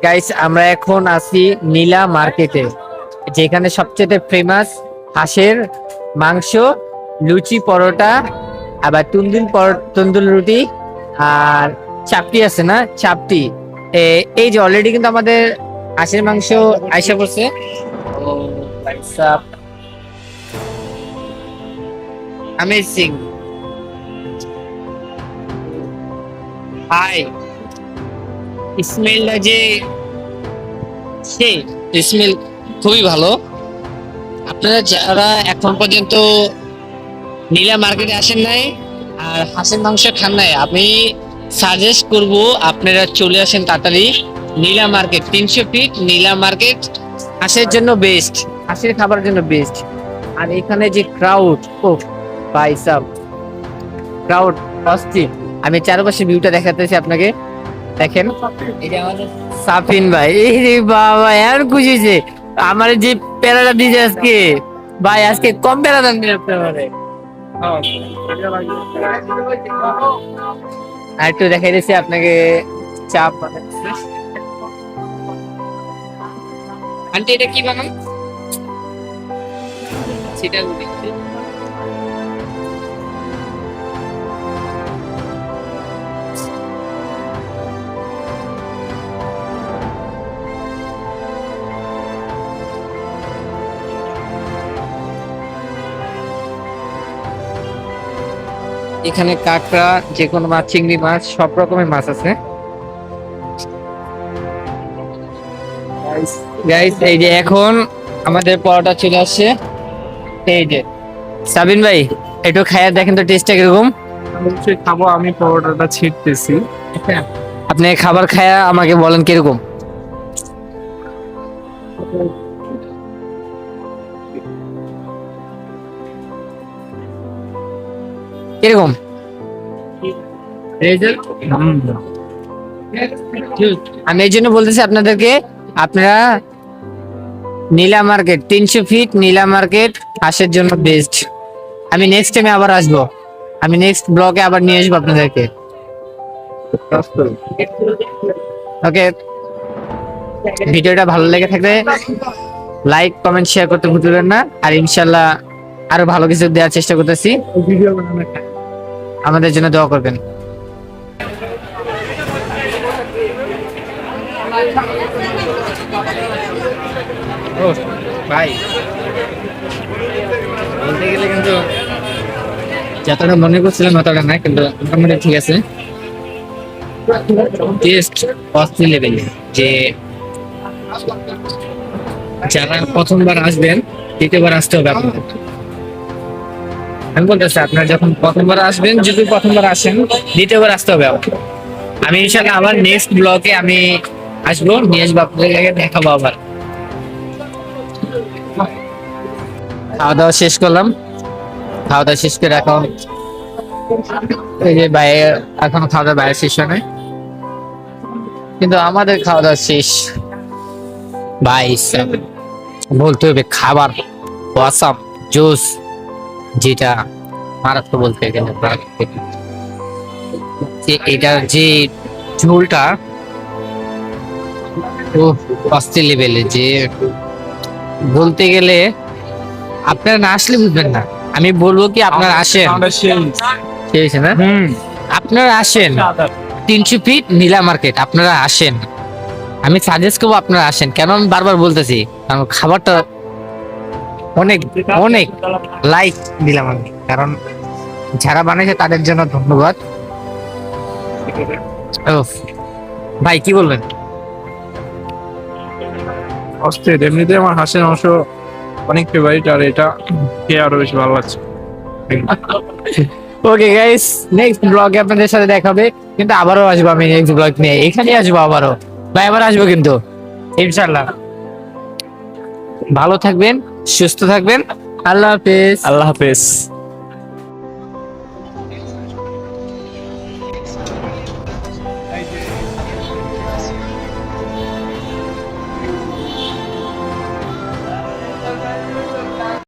Guys আমরা এখন আছি নীলা মার্কেটে, যেখানে সবচেয়ে ফেমাস হাঁসের মাংস, লুচি, পরোটা, আবার তন্দুর রুটি আর চাপটি আছে না, চাপটি। এই যে অলরেডি কিন্তু আমাদের হাঁসের মাংস আইসা পড়ছে। অ্যামেজিং। হাই, স্মেলটা যে সেই স্মেল খুবই ভালো। আপনারা যারা এখন পর্যন্ত নীলা মার্কেটে আসেন নাই আর হাঁসের মাংস খান নাই, আমি সাজেস্ট করব আপনারা চলে আসেন তাড়াতাড়ি নীলা মার্কেট। 300 ফিট নীলা মার্কেট হাঁসের জন্য বেস্ট, হাঁসের খাবারের জন্য বেস্ট। আর এখানে যে ক্রাউড, ও ভাই সাব, ক্রাউড অস্থির। আমি চারপাশে ভিউটা দেখাতেছি আপনাকে, দেখেন। এটা আমাদের সাফিন ভাই, এই রে বাবা এর খুশিছে আমার যে প্যারাটা দিয়েছে আজকে। ভাই আজকে কম প্যারা দেন আপনারে। আর একটু দেখাই দিচ্ছি আপনাকে চাপ। আন্টি এটা কি বানান সেটা দেখছি। এখানে কাঁকড়া, যে কোনো মাছ, চিংড়ি মাছ, সব রকমের মাছ আছে। গাইস এই যে এখন আমাদের পরোটা চলে আসছে। এই যে সাবিন ভাই একটু খাইয়া দেখেন তো টেস্টটা কিরকম। অবশ্যই খাবো, আমি পরোটাটা ছিটতেছি। আপনি খাবার খায়া আমাকে বলেন কিরকম। কিরকম আমি এই জন্য বলতেছি আপনাদেরকে, আপনারা নীলা মার্কেট 300 ফিট নীলা মার্কেট হাঁসের জন্য বেস্ট। আমি নেক্সট টাইমে আবার আসবো, আমি নেক্সট ব্লগে আবার নিয়ে আসবো আপনাদেরকে। ওকে, ভিডিওটা ভালো লেগে থাকলে লাইক কমেন্ট শেয়ার করতে ভুলবেন না। আর ইনশাল্লাহ আরো ভালো কিছু দেওয়ার চেষ্টা করতেছি, আমাদের জন্য দোয়া করবেন। ও ভাই, বলতে গেলে কিন্তু যতটা মনে করছিলাম অতটা না, কিন্তু মোটামুটি ঠিক আছে। টেস্ট অস্থির লেভেল। যে যারা প্রথমবার আসবেন, দ্বিতীয়বার আসতে হবে আপনাদের। আমি বলতেছি আপনারা যখন প্রথমবার আসবেন, যদি প্রথমবার আসেন, দ্বিতীয়বার আসতে হবে আবার। আমি ইনশাল্লাহ আবার নেক্সট ব্লগে আমি আসবো, নিয়ে আসবো আপনাদের, দেখাবো আবার। খাওয়া দাওয়া শেষ করলাম, খাওয়া দাওয়া শেষ করে এখন এই যে বাইরে, এখন খাওয়া দাওয়া বাইরে শেষ হয় নাই, কিন্তু আমাদের খাওয়া দাওয়া শেষ। ভাই বলতে হবে খাবার ওয়াসাম জুস, যেটা মারাত্মক বলতে গেলে। যে এটার যে ঝোলটা ও অস্থির লেভেলে, যে বলতে গেলে আপনারা না আসলে বুঝবেন না। আমি বলবো কি আপনারা আসেন, ঠিক আছে না? আপনারা আসেন 300 ফিট নীলা মার্কেট, আপনারা আসেন। আমি সাজেস্ট করবো আপনারা আসেন। কেন আমি বারবার বলতেছি, কারণ খাবারটা অনেক অনেক লাইক দিলাম আমি, কারণ যারা বানাইছে তাদের জন্য ধন্যবাদ। ভাই কি বলবেন? অস্থির। এমনিতে আমার হাঁসের মাংস অনেক ফেভারিট, আর এটা খেয়ে আরো বেশি ভালো লাগছে। ওকে গাইস, নেক্সট ব্লগে আপনাদের সাথে দেখা হবে, কিন্তু আবারও আসবো আমি নেক্সট ব্লগ নিয়ে, এখানে আসবো আবারও ভাই, আবার আসবো কিন্তু ইনশাল্লাহ। ভালো থাকবেন, সুস্থ থাকবেন, আল্লাহ হাফেজ। আল্লাহ হাফেজ।